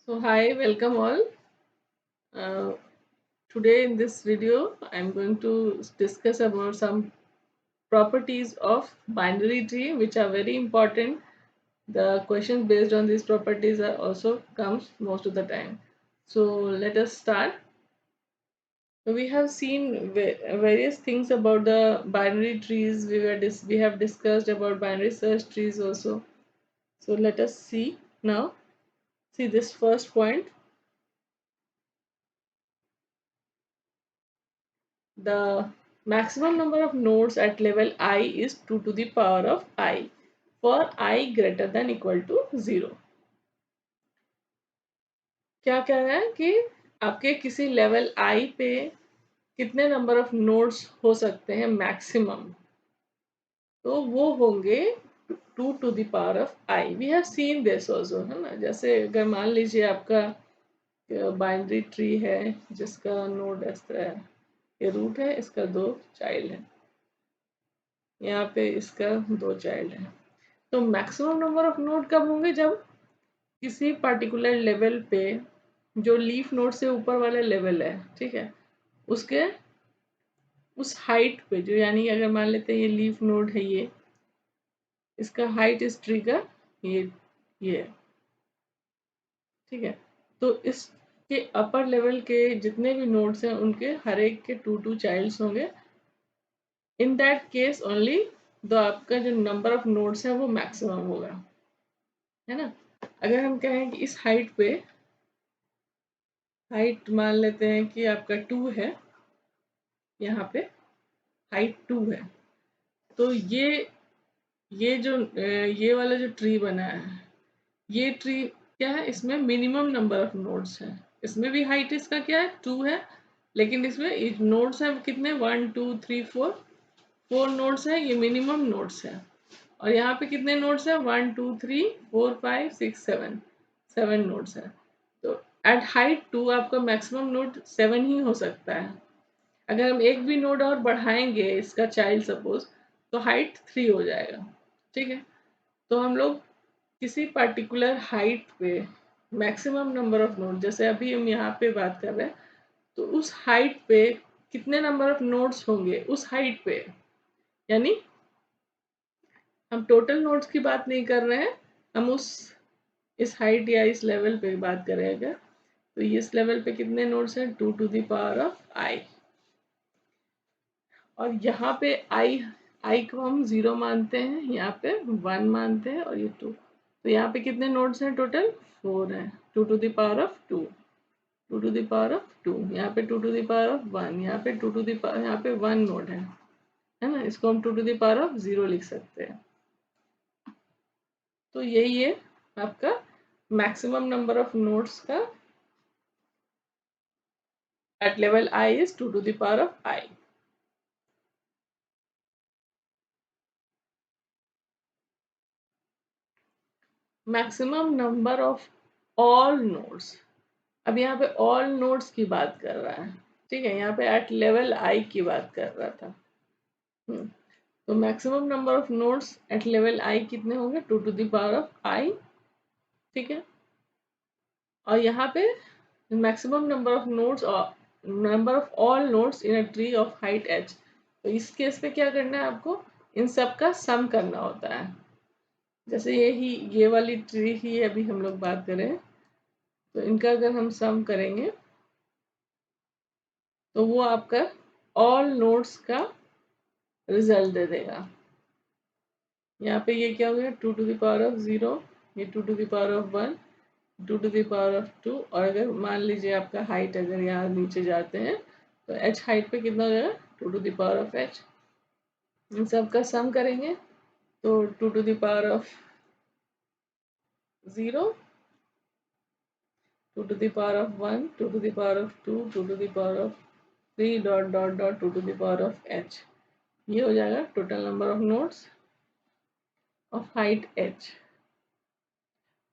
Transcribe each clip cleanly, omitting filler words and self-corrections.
So hi, welcome all. Uh, Today in this video, I'm going to discuss about some properties of binary tree, which are very important. The questions based on these properties are also comes most of the time. So let us start. So we have seen various things about the binary trees. We have discussed about binary search trees also. So let us see now. See this first point. The maximum number of nodes at level I is 2 to the power of I for I greater than equal to 0. क्या कह रहा है कि आपके किसी level I पे कितने number of nodes हो सकते हैं मैक्सिमम, तो वो होंगे 2 to the power of I. We have seen this also, है ना. जैसे अगर मान लीजिए आपका बाइनरी ट्री है जिसका नोड इस तरह है, ये रूट है, इसका दो चाइल्ड है, यहाँ पे इसका दो चाइल्ड है. तो मैक्सिमम नंबर ऑफ नोड कब होंगे? जब किसी पर्टिकुलर लेवल पे जो लीफ नोड से ऊपर वाला लेवल है, ठीक है, उसके उस हाइट पे, जो यानी अगर मान लेते हैं ये लीफ नोड है, ये इसका हाइट इस ट्री का ये है, ठीक है. तो इसके अपर लेवल के जितने भी नोड्स हैं उनके हर एक के टू टू चाइल्ड्स होंगे. इन दैट केस ओनली तो आपका जो नंबर ऑफ नोड्स है वो मैक्सिमम होगा, है ना. अगर हम कहें कि इस हाइट मान लेते हैं कि आपका 2 है, यहाँ पे हाइट 2 है, तो ये जो ये वाला जो ट्री बना है, ये ट्री क्या है, इसमें मिनिमम नंबर ऑफ नोड्स है. इसमें भी हाइट इसका क्या है, 2 है, लेकिन इसमें नोड्स हैं कितने, 1 2 3 4, 4 नोड्स है, ये मिनिमम नोड्स है. और यहाँ पे कितने नोड्स है, 1 2 3 4 5 6 7, 7 नोड्स है. तो एट हाइट 2 आपका मैक्सिमम नोड 7 ही हो सकता है. अगर हम एक भी नोड और बढ़ाएंगे इसका चाइल्ड सपोज, तो हाइट 3 हो जाएगा, ठीक है. तो हम लोग किसी पर्टिकुलर हाइट पे मैक्सिमम नंबर ऑफ नोड, जैसे अभी हम यहाँ पे बात कर रहे हैं, तो उस हाइट पे कितने नंबर ऑफ नोड्स होंगे उस हाइट पे, यानी हम टोटल नोड्स की बात नहीं कर रहे हैं, हम इस हाइट या इस लेवल पे बात करें अगर, तो इस लेवल पे कितने नोड्स हैं, 2 to the power of I. और यहाँ पे आई को हम 0 मानते हैं, यहाँ पे 1 मानते हैं, और ये 2. तो यहाँ पे कितने नोड्स हैं, टोटल 4 हैं, 2 to the power of 2, 2 to the power of 2, यहाँ पे 2 टू द पावर ऑफ 1, यहाँ पे 2 टू द पावर, यहाँ पे 1 नोड है ना. इसको हम 2 टू द पावर ऑफ 0 लिख सकते हैं. तो यही है आपका मैक्सिमम नंबर ऑफ नोड्स का at level I is 2 to the power of I. Maximum number of all nodes. अब यहाँ पे ऑल नोड्स की बात कर रहा है, ठीक है, यहाँ पे एट लेवल I की बात कर रहा था. तो maximum number of nodes at level I कितने होंगे, 2 to the power of I, ठीक है. और यहाँ पे मैक्सिमम नंबर ऑफ नोड्स और number of all nodes in a tree of height h. तो इस केस पे क्या करना है आपको, इन सब का सम करना होता है. जैसे ये वाली ट्री ही अभी हम लोग बात करें, तो इनका अगर हम सम करेंगे तो वो आपका ऑल नोड्स का रिजल्ट दे देगा. यहाँ पे ये क्या हो गया, 2 टू द पावर ऑफ 0, ये 2 to the power of 1, 2 to the power of 2. और अगर मान लीजिए आपका हाइट अगर यहाँ नीचे जाते हैं तो h हाइट पे कितना हो जाएगा, 2 to the power of h. इन सब का सम करेंगे तो 2 to the power of 0, 2 to the power of 1, 2 to the power of 2, 2 to the power of 3 dot dot dot 2 to the power of h. ये हो जाएगा total number of nodes of height h.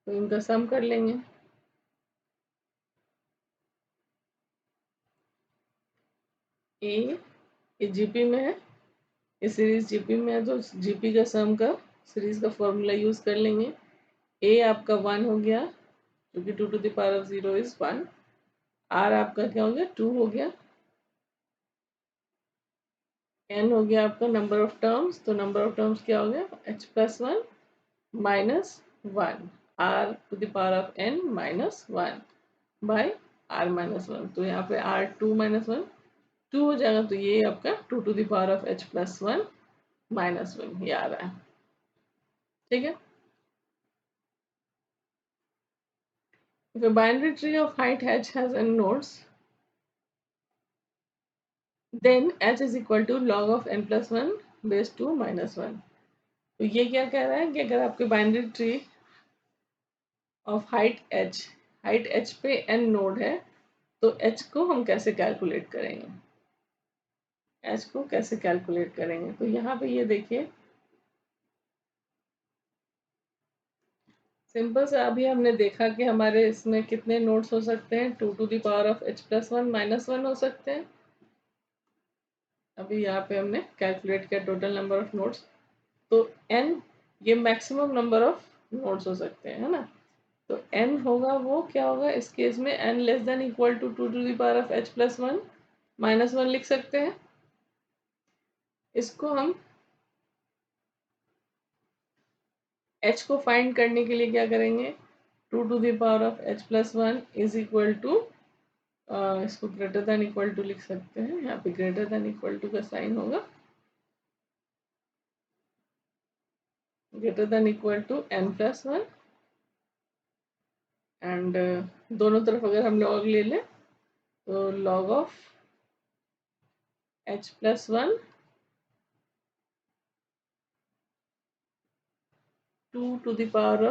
तो इनका सम कर लेंगे. ये GP में है, ये सीरीज जीपी में है, तो जीपी का सम का सीरीज का फॉर्मूला यूज कर लेंगे. ए आपका 1 हो गया, क्योंकि 2 to the power of 0 is 1। r आपका क्या हो गया, 2 हो गया। n हो गया आपका नंबर ऑफ टर्म्स, तो नंबर ऑफ टर्म्स क्या हो गया, h plus 1 minus 1, r to the power of n minus 1 by r minus 1। तो यहाँ पे r 2 माइनस 1 2 हो जाएगा, तो ये आपका 2 to the power of h plus 1 minus 1 ये आ रहा है। ठीक है। If a binary tree of height h has n nodes, then h is equal to log of n plus 1 base 2 minus 1। तो ये क्या कह रहा है कि अगर आपके binary tree of height h पे n नोड है, तो h को हम कैसे कैलकुलेट करेंगे, तो यहाँ पे ये देखिए, सिंपल से अभी हमने देखा कि हमारे इसमें कितने नोड्स हो सकते हैं, 2 to the power of h plus 1 minus 1 हो सकते हैं। अभी यहाँ पे हमने कैलकुलेट किया टोटल नंबर ऑफ नोड्स, तो n ये मैक्सिमम नंबर ऑफ नोड्स हो सकते हैं, है ना। तो n होगा, वो क्या होगा इस केस में, n less than equal to 2 to the power of h plus 1 minus 1 लिख सकते हैं। इसको हम h को फाइंड करने के लिए क्या करेंगे, 2 to the power of h plus 1 is equal to, इसको ग्रेटर देन इक्वल टू लिख सकते हैं, यहाँ पे ग्रेटर देन इक्वल टू का साइन होगा, greater than equal to n plus 1 and दोनों तरफ अगर हम लॉग ले लें तो log of h plus 1 2 to the power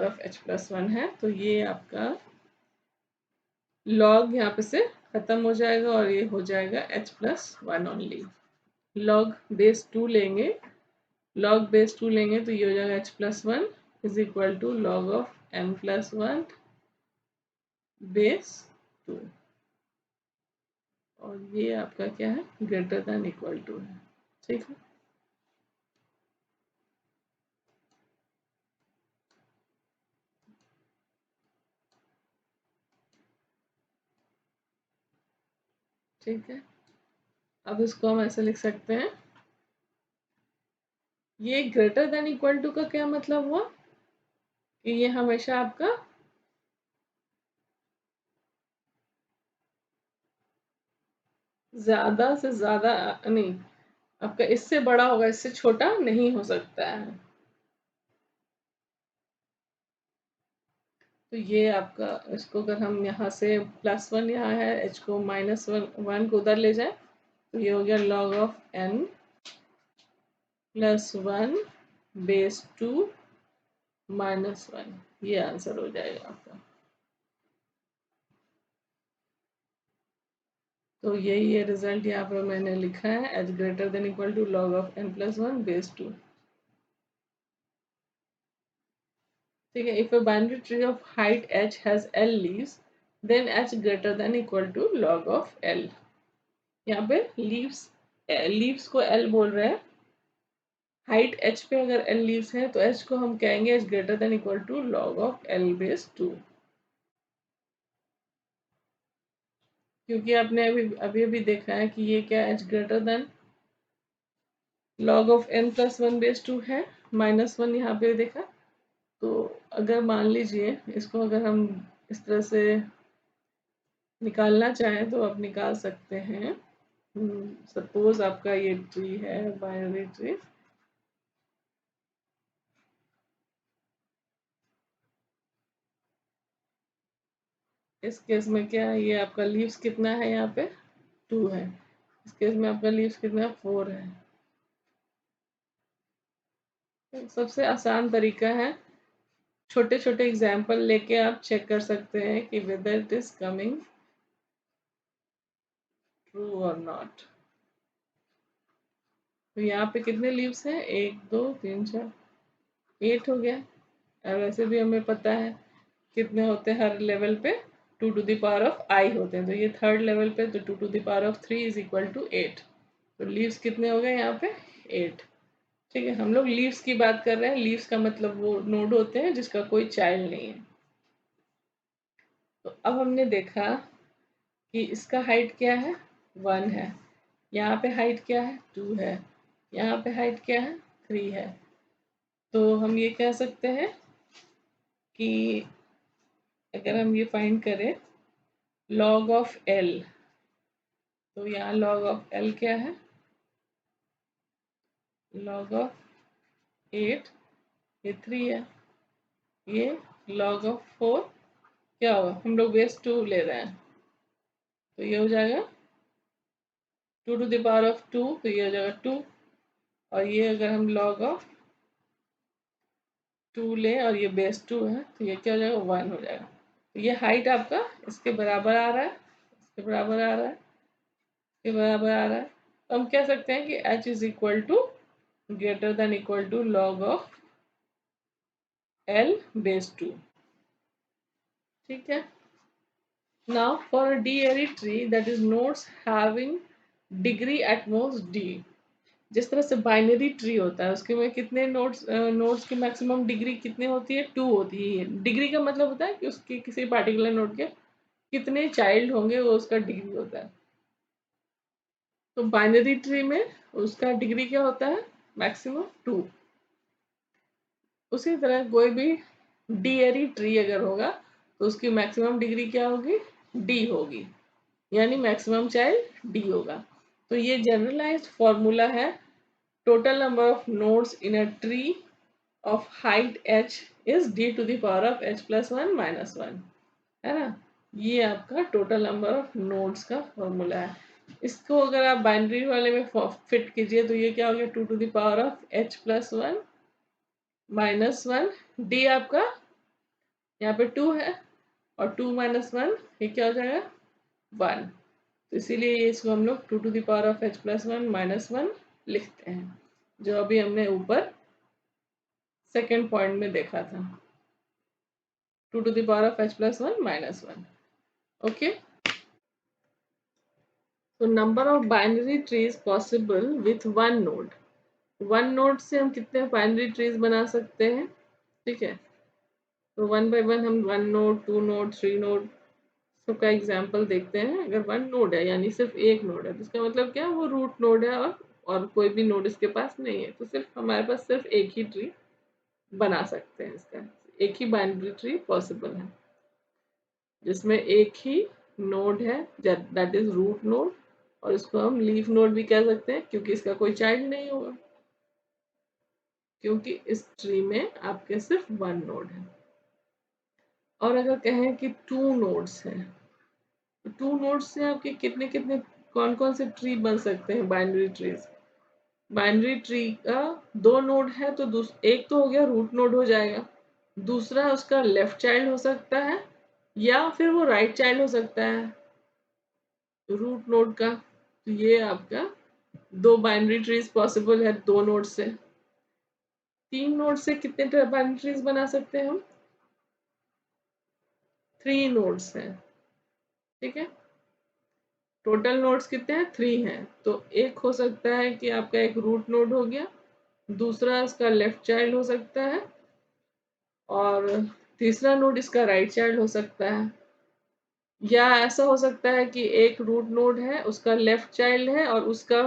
of h plus 1 है। तो ये आपका लॉग यहाँ पे से खत्म हो जाएगा और ये हो जाएगा h plus 1 only. Log base 2 लेंगे, तो ये हो जाएगा h plus 1 is equal to log of n plus 1 base 2, और ये आपका क्या है, ग्रेटर देन इक्वल टू है। ठीक है। ठीक है, अब इसको हम ऐसे लिख सकते हैं, ये ग्रेटर देन इक्वल टू का क्या मतलब हुआ कि ये हमेशा आपका ज्यादा से ज्यादा नहीं, आपका इससे बड़ा होगा, इससे छोटा नहीं हो सकता है। तो ये आपका, इसको अगर हम यहाँ से प्लस 1 यहाँ है, h को माइनस 1 को उधर ले जाए, तो ये हो गया log of n plus 1 base 2 minus 1, ये आंसर हो जाएगा आपका। तो यही है रिजल्ट यहाँ पर मैंने लिखा है, h greater than equal to log of n plus 1 base 2। ठीक है, if a binary tree of height h has l leaves, then h greater than equal to log of l। यहाँ पे लीव्स को l बोल रहे हैं, height h पे अगर l लीव्स है तो h को हम कहेंगे h greater than equal to log of l base 2, क्योंकि आपने अभी अभी देखा है कि ये क्या h greater then log of n plus 1 base 2 है, माइनस 1 यहाँ पे देखा। तो अगर मान लीजिए इसको अगर हम इस तरह से निकालना चाहें तो आप निकाल सकते हैं। सपोज आपका ये ट्री है, बाइनरी ट्री, इस केस में क्या है, ये आपका लीव्स कितना है, यहाँ पे 2 है, इस केस में आपका लीव्स कितना है, 4 है। सबसे आसान तरीका है, छोटे छोटे एग्जाम्पल लेके आप चेक कर सकते हैं कि whether it is coming true और नॉट। तो यहाँ पे कितने लीव्स हैं, 1 2 3 4 8 हो गया। और वैसे भी हमें पता है कितने होते हैं हर लेवल पे, 2 to the power of i होते हैं, तो ये थर्ड लेवल पे, तो 2 to the power of 3 is equal to 8। तो लीव्स कितने हो गए यहाँ पे, 8। ठीक है, हम लोग लीव्स की बात कर रहे हैं। लीव्स का मतलब वो नोड होते हैं जिसका कोई चाइल्ड नहीं है। तो अब हमने देखा कि इसका हाइट क्या है, 1 है। यहाँ पे हाइट क्या है, 2 है। यहाँ पे हाइट क्या है, 3 है। तो हम ये कह सकते हैं कि अगर हम ये फाइंड करें log ऑफ L, तो यहाँ log ऑफ L क्या है, log ऑफ 8, ये 3 है। ये log ऑफ 4 क्या होगा, हम लोग बेस 2 ले रहे हैं, तो ये हो जाएगा 2 टू द पावर ऑफ 2, तो ये हो जाएगा 2। और ये अगर हम log ऑफ 2 लें और ये बेस 2 है, तो ये क्या हो जाएगा, 1 हो जाएगा। तो ये हाइट आपका इसके बराबर आ रहा है, इसके बराबर आ रहा है, इसके बराबर आ रहा है। तो हम कह सकते हैं कि h is equal to greater than equal to log of L base 2। ठीक है। Now for a d-ary tree that is nodes having degree at most d, जिस तरह से बाइनरी ट्री होता है उसके में कितने नोड्स, नोड्स की मैक्सिमम डिग्री कितने होती है, 2 होती है। डिग्री का मतलब होता है कि उसके किसी पार्टिकुलर नोड के कितने चाइल्ड होंगे, वो उसका डिग्री होता है। तो बाइनरी ट्री में उसका डिग्री क्या होता है, मैक्सिमम 2। उसी तरह कोई भी डी-एरी ट्री अगर होगा तो उसकी मैक्सिमम डिग्री क्या होगी, डी होगी, यानी मैक्सिमम चाइल्ड डी होगा। तो ये जनरलाइज्ड फॉर्मूला है। Total number of nodes in a tree of height h is d to the power of h plus 1 minus 1, है ना। ये आपका टोटल नंबर ऑफ नोड्स का फॉर्मूला है। इसको अगर आप बाइनरी वाले में फिट कीजिए तो ये क्या हो गया, 2 to the power of h plus 1 minus 1। D आपका यहाँ पे 2 है और 2 माइनस 1 ये क्या हो जाएगा, 1। तो इसीलिए इसको हम लोग 2 to the power of h plus 1 minus 1 लिखते हैं, जो अभी हमने ऊपर सेकेंड पॉइंट में देखा था, 2 to the power of h plus 1 minus 1। Okay. तो number of binary trees possible with 1 node, 1 node से हम कितने बाइनरी ट्रीज बना सकते हैं। ठीक है, तो 1 बाय 1 हम 1 नोड, 2 नोड, 3 नोड सबका एग्जाम्पल देखते हैं। अगर 1 नोड है यानी सिर्फ एक नोड है, तो इसका मतलब क्या, वो रूट नोड है और कोई भी नोड इसके पास नहीं है, तो सिर्फ हमारे पास सिर्फ एक ही ट्री बना सकते हैं। इसका एक ही बाइनरी ट्री पॉसिबल है जिसमें एक ही नोड है, दैट इज रूट नोड, और इसको हम लीफ नोड भी कह सकते हैं क्योंकि इसका कोई चाइल्ड नहीं होगा, क्योंकि इस ट्री में आपके सिर्फ 1 नोड है। और अगर कहें कि 2 नोड्स हैं, तो 2 नोड्स से आपके कितने कितने कौन कौन से ट्री बन सकते हैं, बाइनरी ट्रीज। बाइनरी ट्री का 2 नोड है तो एक तो हो गया रूट नोड हो जाएगा, दूसरा उसका लेफ्ट चाइल्ड हो सकता है या फिर वो राइट चाइल्ड हो सकता है रूट नोड का। तो ये आपका 2 बाइनरी ट्रीज पॉसिबल है 2 नोड से। 3 नोड से कितने बाइनरी ट्रीज बना सकते हैं हम, 3 नोड्स हैं। ठीक है, टोटल नोड्स कितने हैं, 3 हैं। तो एक हो सकता है कि आपका एक रूट नोड हो गया, दूसरा इसका लेफ्ट चाइल्ड हो सकता है और तीसरा नोड इसका राइट चाइल्ड हो सकता है। या ऐसा हो सकता है कि एक रूट नोड है, उसका लेफ्ट चाइल्ड है और उसका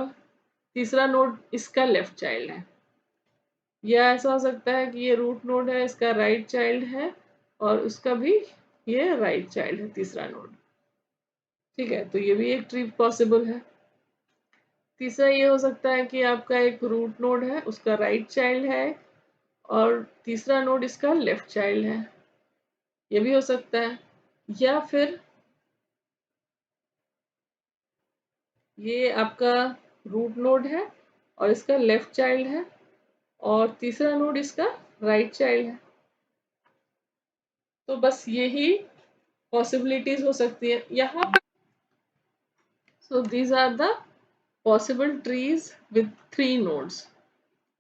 तीसरा नोड इसका लेफ्ट चाइल्ड है। या ऐसा हो सकता है कि ये रूट नोड है, इसका राइट चाइल्ड है और उसका भी ये राइट चाइल्ड है, तीसरा नोड। ठीक है, तो ये भी एक ट्री पॉसिबल है। तीसरा ये हो सकता है कि आपका एक रूट नोड है, उसका राइट चाइल्ड है और तीसरा नोड इसका लेफ्ट चाइल्ड है, ये भी हो सकता है। या फिर ये आपका रूट नोड है और इसका लेफ्ट चाइल्ड है और तीसरा नोड इसका राइट चाइल्ड है। तो बस यही पॉसिबिलिटीज हो सकती है यहाँ पर। So these are the possible trees with 3 nodes.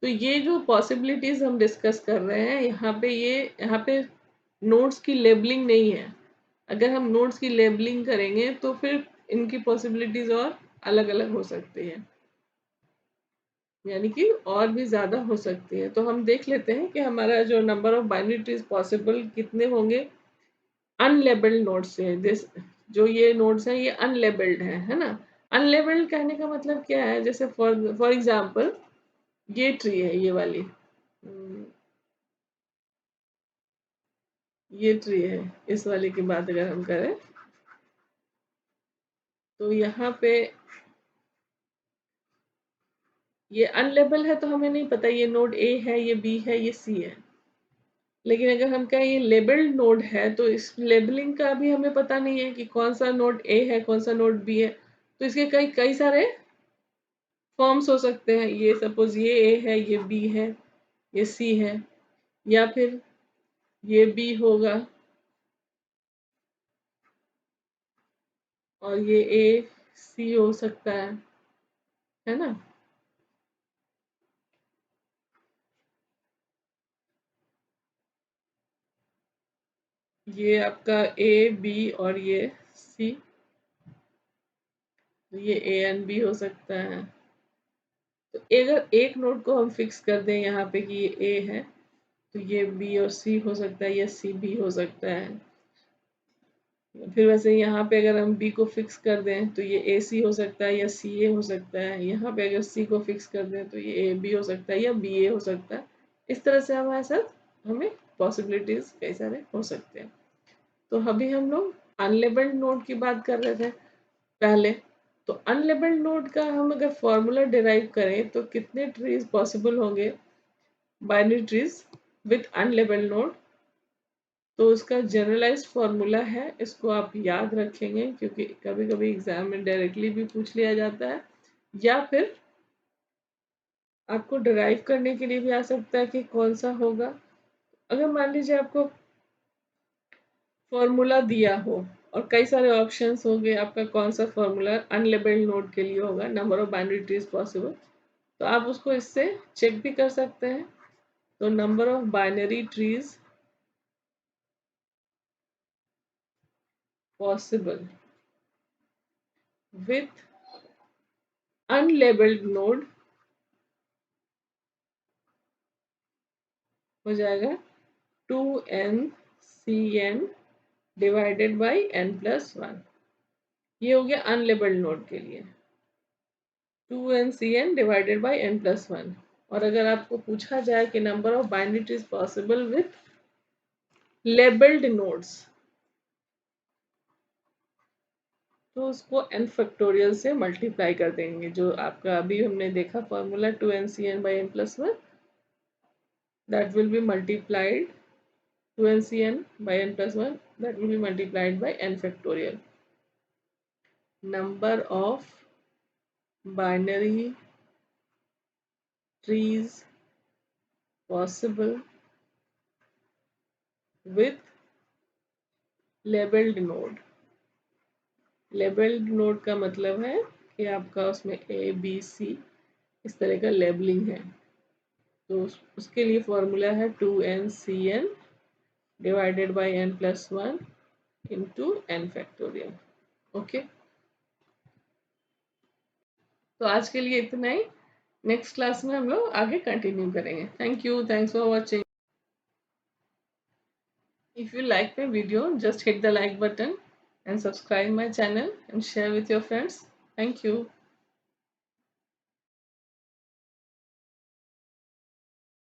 तो ये जो पॉसिबिलिटीज हम डिस्कस कर रहे हैं यहाँ पे नोड्स की लेबलिंग नहीं है। अगर हम नोड्स की लेबलिंग करेंगे तो फिर इनकी पॉसिबिलिटीज और अलग अलग हो सकती है। यानी कि और भी ज़्यादा हो सकती है। तो हम देख लेते हैं कि हमारा जो number of binary trees possible कितने होंगे अनलेबल्ड नोड्स से। दिस जो ये नोड्स हैं ये अनलेबल्ड हैं, है ना? अनलेबल्ड कहने का मतलब क्या है? जैसे फॉर फॉर एग्ज़ाम्पल ये ट्री है, ये वाली। ये ट्री है, इस वाले की बात अगर हम करें, तो यहाँ पे ये अनलेबल है तो हमें नहीं पता ये नोड ए है, ये बी है, ये सी है। लेकिन अगर हम कहें ये लेबल्ड नोड है तो इस लेबलिंग का भी हमें पता नहीं है कि कौन सा नोड ए है, कौन सा नोड बी है। तो इसके कई कई सारे फॉर्म्स हो सकते हैं। ये सपोज ये ए है, ये बी है, ये सी है, या फिर ये बी होगा और ये ए सी हो सकता है ना? ये आपका ए बी और ये सी, ये ए एंड बी हो सकता है। तो अगर एक नोड को हम फिक्स कर दें यहाँ पे कि ये ए है, तो ये बी और सी हो सकता है, या सी बी हो सकता है। फिर वैसे यहाँ पे अगर हम बी को फिक्स कर दें तो ये ए सी हो सकता है, या सी ए हो सकता है। यहाँ पे अगर सी को फिक्स कर दें तो ये ए बी हो सकता है, या बी ए हो सकता है। इस तरह से हमारे साथ हमें पॉसिबिलिटीज कई सारे हो सकते हैं। तो अभी हम लोग अनलेबल्ड नोड की बात कर रहे थे पहले। तो अनलेबल्ड नोड का हम अगर फॉर्मूला डिराइव करें तो कितने ट्रीज पॉसिबल होंगे, binary trees with unlabelled node? तो उसका जनरलाइज्ड फॉर्मूला है, इसको आप याद रखेंगे क्योंकि कभी कभी एग्जाम में डायरेक्टली भी पूछ लिया जाता है, या फिर आपको डिराइव करने के लिए भी आ सकता है कि कौन सा होगा। अगर मान लीजिए आपको फॉर्मूला दिया हो और कई सारे ऑप्शंस होंगे, आपका कौन सा फॉर्मूला अनलेबल्ड नोड के लिए होगा, number of binary trees possible, तो आप उसको इससे चेक भी कर सकते हैं। तो number of binary trees possible with unlabelled node हो जाएगा 2n डिवाइडेड बाई n+1। ये हो गया अनलेबल्ड नोड के लिए, 2n डिवाइडेड बाई n+1। और अगर आपको पूछा जाए कि number of binary trees possible with labelled nodes, तो उसको n फैक्टोरियल से मल्टीप्लाई कर देंगे। जो आपका अभी हमने देखा formula 2n/n+1, that will be multiplied 2n/n+1, that will be multiplied by n factorial. Number of binary trees possible with labeled node. Labelled node का मतलब है कि आपका उसमें ए बी सी इस तरह का लेबलिंग है। तो उसके लिए फॉर्मूला है 2n divided by n+1 into n factorial. Okay, तो आज के लिए इतना ही। नेक्स्ट क्लास में हम लोग आगे कंटिन्यू करेंगे। Thank you, thanks for watching. If you like my video, just hit the like button and subscribe my channel and share with your friends. Thank you.